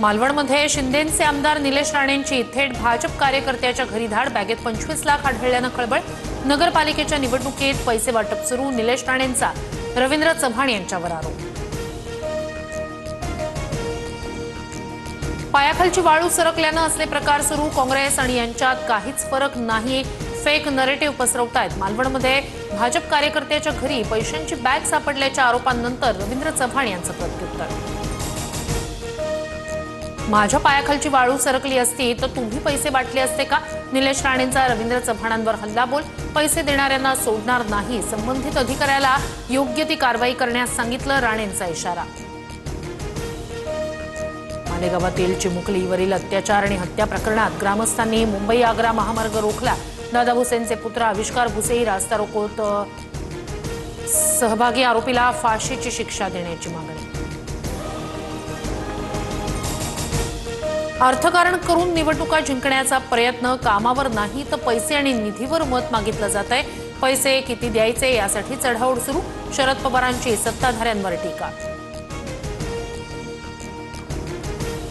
मालवणमध्ये शिंदेंचे आमदार निलेश राणेंची थेट भाजप कार्यकर्त्याच्या घरी धाड, बॅगेत 25 लाख आढळल्यानं खळबळ। नगरपालिकेच्या निवडणुकीत पैसे वाटप सुरू, निलेश राणेंचा रवींद्र चव्हाण यांच्यावर आरोप। पायाखालची वाळू सरकल्यानं असले प्रकार सुरू, काँग्रेस आणि यांच्यात काहीच फरक नाही, फेक नरेटिव्ह पसरवतायत। मालवणमध्ये भाजप कार्यकर्त्याच्या घरी पैशांची बॅग सापडल्याच्या आरोपांनंतर रवींद्र चव्हाण यांचं प्रत्युत्तर। माझ्या पायाखालची वाळू सरकली असती तर तुम्ही पैसे वाटले असते का? निलेश राणेंचा रवींद्र चव्हाणांवर हल्लाबोल, पैसे देणाऱ्यांना सोडणार नाही, संबंधित अधिकाऱ्याला योग्य ती कारवाई करण्यास सांगितलं, राणेंचा इशारा। मालेगावातील चिमुकलीवरील अत्याचार आणि हत्या प्रकरणात ग्रामस्थांनी मुंबई आग्रा महामार्ग रोखला। दादा भुसेंचे पुत्र आविष्कार भुसेही रास्ता रोकोत सहभागी, आरोपीला फाशीची शिक्षा देण्याची मागणी। अर्थकारण करून निवडणुका जिंकण्याचा प्रयत्न, कामावर नाही तर पैसे आणि निधीवर मत मागितलं जात आहे, पैसे किती द्यायचे यासाठी चढाओढ सुरू, शरद पवारांची सत्ताधाऱ्यांवर टीका।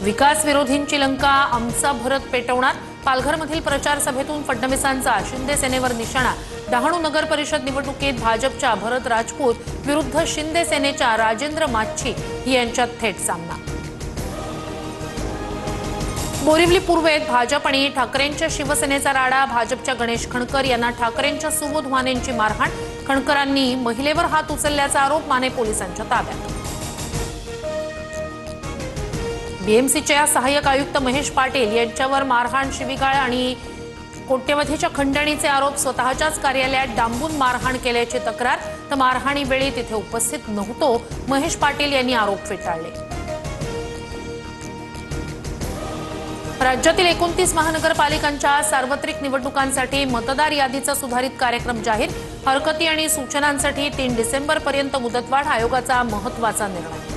विकास विरोधींची लंका आमचा भरत पेटवणार, पालघरमधील प्रचार सभेतून फडणवीसांचा शिंदे सेनेवर निशाणा। डहाणू नगर परिषद निवडणुकीत भाजपच्या भरत राजपूत विरुद्ध शिंदे सेनेच्या राजेंद्र माच्छी यांच्यात थेट सामना। बोरिवली पूर्वेत भाजप आणि ठाकरेंच्या शिवसेनेचा राडा, भाजपच्या गणेश खणकर यांना ठाकरेंच्या सुबोध मानेंची मारहाण, खणकरांनी महिलेवर हात उचलल्याचा आरोप, माने पोलिसांच्या ताब्यात। बीएमसीच्या सहाय्यक आयुक्त महेश पाटील यांच्यावर मारहाण, शिवीगाळ आणि कोट्यवधीच्या खंडणीचे आरोप, स्वतःच्याच कार्यालयात डांबून मारहाण केल्याची तक्रार, तर मारहाणीवेळी तिथे उपस्थित नव्हतो, महेश पाटील यांनी आरोप फेटाळले। राज्यातील 29 महानगरपालिकांच्या सार्वत्रिक निवडणुकांसाठी मतदार यादीचा सुधारित कार्यक्रम जाहीर, हरकती आणि सूचनांसाठी 3 डिसेंबरपर्यंत मुदतवाढ, आयोगाचा महत्त्वाचा निर्णय।